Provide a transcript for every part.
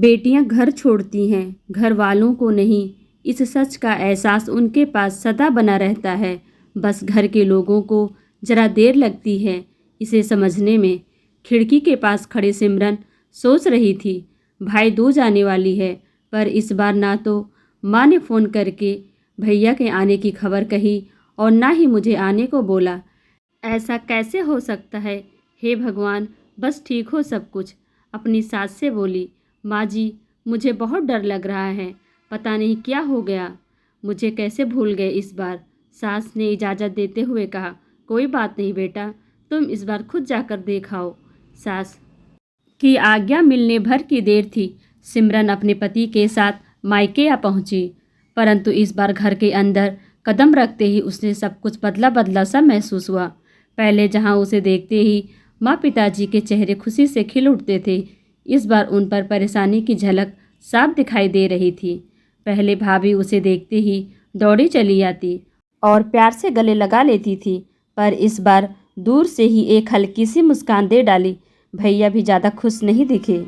बेटियां घर छोड़ती हैं, घर वालों को नहीं। इस सच का एहसास उनके पास सदा बना रहता है। बस घर के लोगों को जरा देर लगती है इसे समझने में। खिड़की के पास खड़े सिमरन सोच रही थी, भाई दूज आने वाली है, पर इस बार ना तो माँ ने फ़ोन करके भैया के आने की खबर कही और ना ही मुझे आने को बोला। ऐसा कैसे हो सकता है? हे भगवान, बस ठीक हो सब कुछ। अपनी सास से बोली, माँ जी, मुझे बहुत डर लग रहा है, पता नहीं क्या हो गया, मुझे कैसे भूल गए इस बार। सास ने इजाज़त देते हुए कहा, कोई बात नहीं बेटा, तुम इस बार खुद जाकर देख आओ। सास की आज्ञा मिलने भर की देर थी। सिमरन अपने पति के साथ मायके आ पहुंची, परंतु इस बार घर के अंदर कदम रखते ही उसने सब कुछ बदला बदला सा महसूस हुआ। पहले जहां उसे देखते ही माँ पिताजी के चेहरे खुशी से खिल उठते थे, इस बार उन पर परेशानी की झलक साफ दिखाई दे रही थी। पहले भाभी उसे देखते ही दौड़ी चली आती और प्यार से गले लगा लेती थी, पर इस बार दूर से ही एक हल्की सी मुस्कान दे डाली। भैया भी ज़्यादा खुश नहीं दिखे।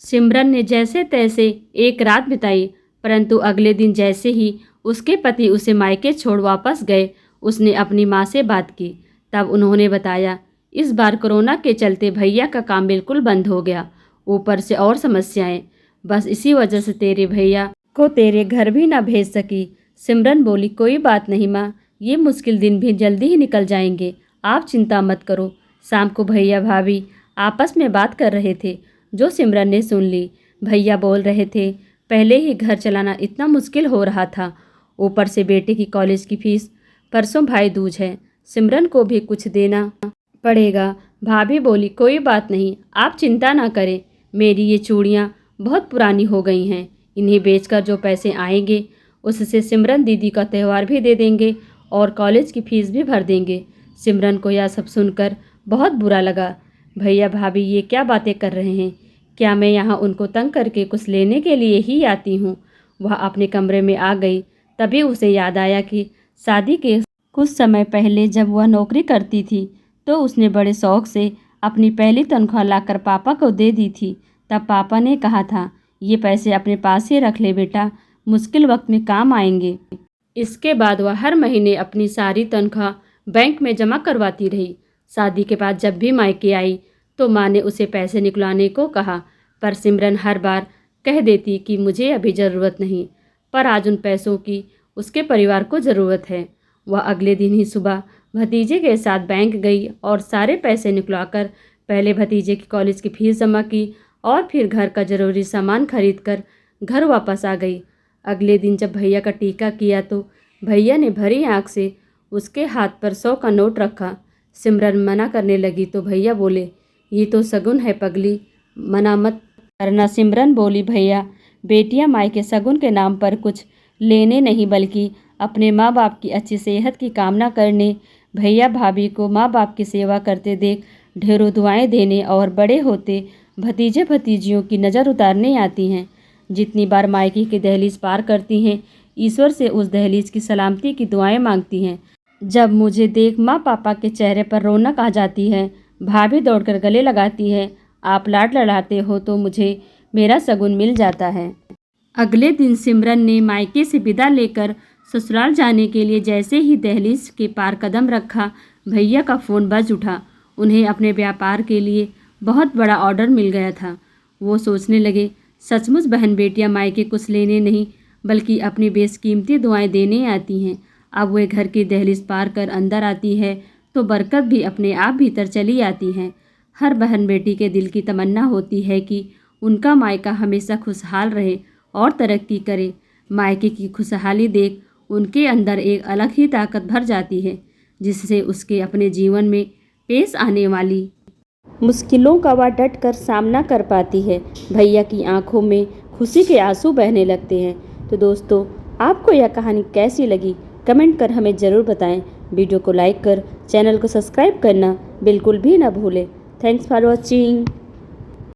सिमरन ने जैसे तैसे एक रात बिताई, परंतु अगले दिन जैसे ही उसके पति उसे मायके छोड़ वापस गए, उसने अपनी माँ से बात की। तब उन्होंने बताया, इस बार कोरोना के चलते भैया का काम बिल्कुल बंद हो गया, ऊपर से और समस्याएं, बस इसी वजह से तेरे भैया को तेरे घर भी ना भेज सकी। सिमरन बोली, कोई बात नहीं माँ, ये मुश्किल दिन भी जल्दी ही निकल जाएंगे, आप चिंता मत करो। शाम को भैया भाभी आपस में बात कर रहे थे, जो सिमरन ने सुन ली। भैया बोल रहे थे, पहले ही घर चलाना इतना मुश्किल हो रहा था, ऊपर से बेटे की कॉलेज की फीस, परसों भाई दूज है, सिमरन को भी कुछ देना पड़ेगा। भाभी बोली, कोई बात नहीं, आप चिंता ना करें, मेरी ये चूड़ियाँ बहुत पुरानी हो गई हैं, इन्हें बेचकर जो पैसे आएंगे उससे सिमरन दीदी का त्यौहार भी दे देंगे और कॉलेज की फीस भी भर देंगे। सिमरन को यह सब सुनकर बहुत बुरा लगा। भैया भाभी ये क्या बातें कर रहे हैं? क्या मैं यहाँ उनको तंग करके कुछ लेने के लिए ही आती हूँ? वह अपने कमरे में आ गई। तभी उसे याद आया कि शादी के कुछ समय पहले जब वह नौकरी करती थी तो उसने बड़े शौक से अपनी पहली तनख्वाह लाकर पापा को दे दी थी। तब पापा ने कहा था, ये पैसे अपने पास ही रख ले बेटा, मुश्किल वक्त में काम आएंगे। इसके बाद वह हर महीने अपनी सारी तनख्वाह बैंक में जमा करवाती रही। शादी के बाद जब भी मायके आई तो माँ ने उसे पैसे निकलवाने को कहा, पर सिमरन हर बार कह देती कि मुझे अभी ज़रूरत नहीं। पर आज उन पैसों की उसके परिवार को ज़रूरत है। वह अगले दिन ही सुबह भतीजे के साथ बैंक गई और सारे पैसे निकलवाकर पहले भतीजे की कॉलेज की फीस जमा की और फिर घर का ज़रूरी सामान खरीद कर घर वापस आ गई। अगले दिन जब भैया का टीका किया तो भैया ने भरी आँख से उसके हाथ पर 100 का नोट रखा। सिमरन मना करने लगी तो भैया बोले, ये तो शगुन है पगली, मना मत करना। सिमरन बोली, भैया बेटियां मायके शगुन के नाम पर कुछ लेने नहीं बल्कि अपने माँ बाप की अच्छी सेहत की कामना करने। भैया भाभी को माँ बाप की सेवा करते देख ढेरों दुआएं देने और बड़े होते भतीजे भतीजियों की नज़र उतारने आती हैं। जितनी बार मायके की दहलीज पार करती हैं, ईश्वर से उस दहलीज की सलामती की दुआएं मांगती हैं। जब मुझे देख माँ पापा के चेहरे पर रौनक आ जाती है, भाभी दौड़कर गले लगाती है, आप लाड लड़ाते हो तो मुझे मेरा शगुन मिल जाता है। अगले दिन सिमरन ने मायके से विदा लेकर ससुराल जाने के लिए जैसे ही दहलीज के पार कदम रखा, भैया का फ़ोन बज उठा। उन्हें अपने व्यापार के लिए बहुत बड़ा ऑर्डर मिल गया था। वो सोचने लगे, सचमुच बहन बेटियां मायके कुछ लेने नहीं बल्कि अपनी बेशकीमती दुआएं देने आती हैं। अब वे घर की दहलीज पार कर अंदर आती है तो बरकत भी अपने आप भीतर चली आती है। हर बहन बेटी के दिल की तमन्ना होती है कि उनका मायका हमेशा खुशहाल रहे और तरक्की करे। मायके की खुशहाली देख उनके अंदर एक अलग ही ताकत भर जाती है, जिससे उसके अपने जीवन में पेश आने वाली मुश्किलों का वह डट कर सामना कर पाती है। भैया की आंखों में खुशी के आंसू बहने लगते हैं। तो दोस्तों, आपको यह कहानी कैसी लगी कमेंट कर हमें ज़रूर बताएं। वीडियो को लाइक कर चैनल को सब्सक्राइब करना बिल्कुल भी ना भूलें। Thanks for watching.